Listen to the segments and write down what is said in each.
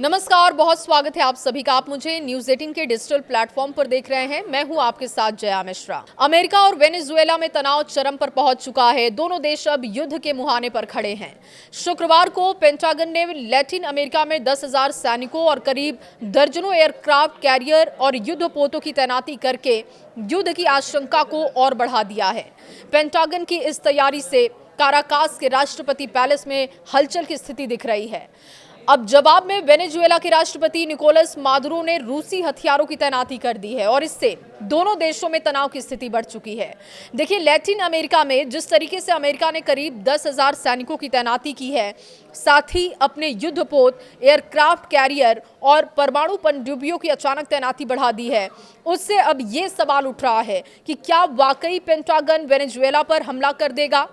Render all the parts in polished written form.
नमस्कार, बहुत स्वागत है आप सभी का। आप मुझे न्यूज़ 18 के डिजिटल प्लेटफॉर्म पर देख रहे हैं। मैं हूं आपके साथ जया मिश्रा। अमेरिका और वेनेजुएला में तनाव चरम पर पहुंच चुका है। दोनों देश अब युद्ध के मुहाने पर खड़े हैं। शुक्रवार को पेंटागन ने लैटिन अमेरिका में 10,000 सैनिकों और करीब दर्जनों एयरक्राफ्ट कैरियर और युद्धपोतों की तैनाती करके युद्ध की आशंका को और बढ़ा दिया है। पेंटागन की इस तैयारी से काराकास के राष्ट्रपति पैलेस में हलचल की स्थिति दिख रही है। अब जवाब में वेनेजुएला के राष्ट्रपति निकोलस मादुरो ने रूसी हथियारों की तैनाती कर दी है और इससे दोनों देशों में तनाव की स्थिति बढ़ चुकी है। देखिए, लैटिन अमेरिका में जिस तरीके से अमेरिका ने करीब 10,000 सैनिकों की तैनाती की है, साथ ही अपने युद्धपोत, एयरक्राफ्ट कैरियर और परमाणु पनडुब्बियों की अचानक तैनाती बढ़ा दी है, उससे अब ये सवाल उठ रहा है कि क्या वाकई पेंटागन वेनेजुएला पर हमला कर देगा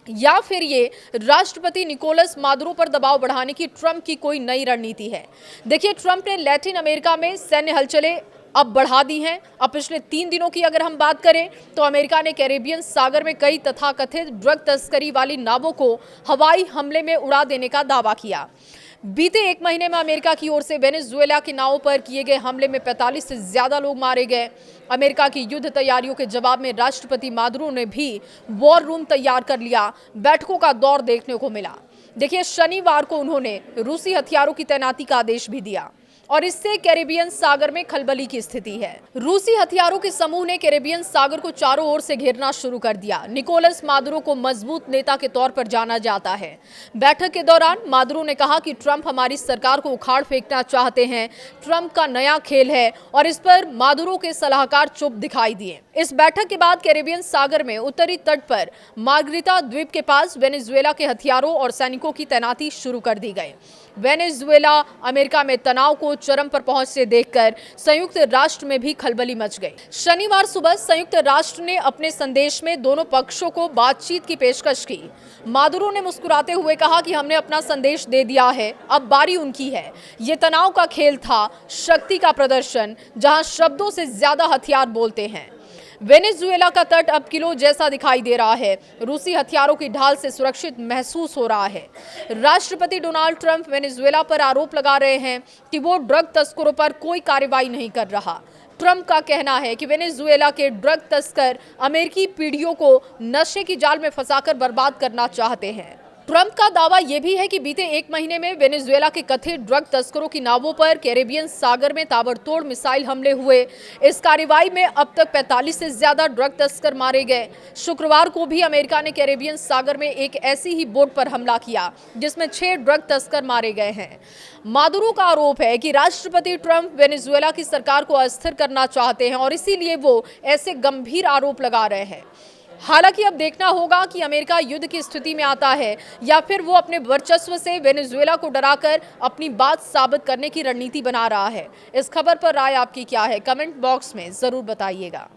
या फिर ये राष्ट्रपति निकोलस मादुरो पर दबाव बढ़ाने की ट्रंप की कोई नई रणनीति है। देखिए, ट्रंप ने लैटिन अमेरिका में सैन्य हलचलें अब बढ़ा दी हैं। अब पिछले 3 दिनों की अगर हम बात करें तो अमेरिका ने कैरेबियन सागर में कई तथाकथित ड्रग तस्करी वाली नावों को हवाई हमले में उड़ा देने का दावा किया। बीते 1 महीने में अमेरिका की ओर से वेनेजुएला की नावों पर किए गए हमले में 45 से ज्यादा लोग मारे गए। अमेरिका की युद्ध तैयारियों के जवाब में राष्ट्रपति मादुरो ने भी वॉर रूम तैयार कर लिया। बैठकों का दौर देखने को मिला। देखिए, शनिवार को उन्होंने रूसी हथियारों की तैनाती का आदेश भी दिया और इससे कैरेबियन सागर में खलबली की स्थिति है। रूसी हथियारों के समूह ने कैरेबियन सागर को चारों ओर से घेरना शुरू कर दिया। निकोलस मादुरो को मजबूत नेता के तौर पर जाना जाता है। बैठक के दौरान मादुरो ने कहा कि ट्रंप हमारी सरकार को उखाड़ फेंकना चाहते हैं। ट्रंप का नया खेल है और इस पर मादुरो के सलाहकार चुप दिखाई दिए। इस बैठक के बाद कैरेबियन सागर में उत्तरी तट पर मार्गरिटा द्वीप के पास वेनेजुएला के हथियारों और सैनिकों की तैनाती शुरू कर दी गई। वेनेजुएला अमेरिका में तनाव को चरम पर पहुंचते देखकर संयुक्त राष्ट्र में भी खलबली मच गई। शनिवार सुबह संयुक्त राष्ट्र ने अपने संदेश में दोनों पक्षों को बातचीत की पेशकश की। मादुरो ने मुस्कुराते हुए कहा कि हमने अपना संदेश दे दिया है, अब बारी उनकी है। ये तनाव का खेल था, शक्ति का प्रदर्शन, जहां शब्दों से ज्यादा हथियार बोलते हैं। वेनेजुएला का तट अब किलो जैसा दिखाई दे रहा है। रूसी हथियारों की ढाल से सुरक्षित महसूस हो रहा है। राष्ट्रपति डोनाल्ड ट्रंप वेनेजुएला पर आरोप लगा रहे हैं कि वो ड्रग तस्करों पर कोई कार्रवाई नहीं कर रहा। ट्रंप का कहना है कि वेनेजुएला के ड्रग तस्कर अमेरिकी पीढ़ियों को नशे की जाल में फंसाकर बर्बाद करना चाहते हैं। ट्रंप का दावा यह भी है कि बीते 1 महीने में वेनेजुएला के कथित ड्रग तस्करों की नावों पर कैरेबियन सागर में ताबड़तोड़ मिसाइल हमले हुए। इस कार्रवाई में अब तक 45 से ज्यादा ड्रग तस्कर मारे गए। शुक्रवार को भी अमेरिका ने कैरेबियन सागर में एक ऐसी ही बोट पर हमला किया जिसमें 6 ड्रग तस्कर मारे गए हैं। मादुरो का आरोप है कि राष्ट्रपति ट्रंप वेनेजुएला की सरकार को अस्थिर करना चाहते हैं और इसीलिए वो ऐसे गंभीर आरोप लगा रहे हैं। हालांकि अब देखना होगा कि अमेरिका युद्ध की स्थिति में आता है या फिर वो अपने वर्चस्व से वेनेजुएला को डराकर अपनी बात साबित करने की रणनीति बना रहा है। इस खबर पर राय आपकी क्या है? कमेंट बॉक्स में जरूर बताइएगा।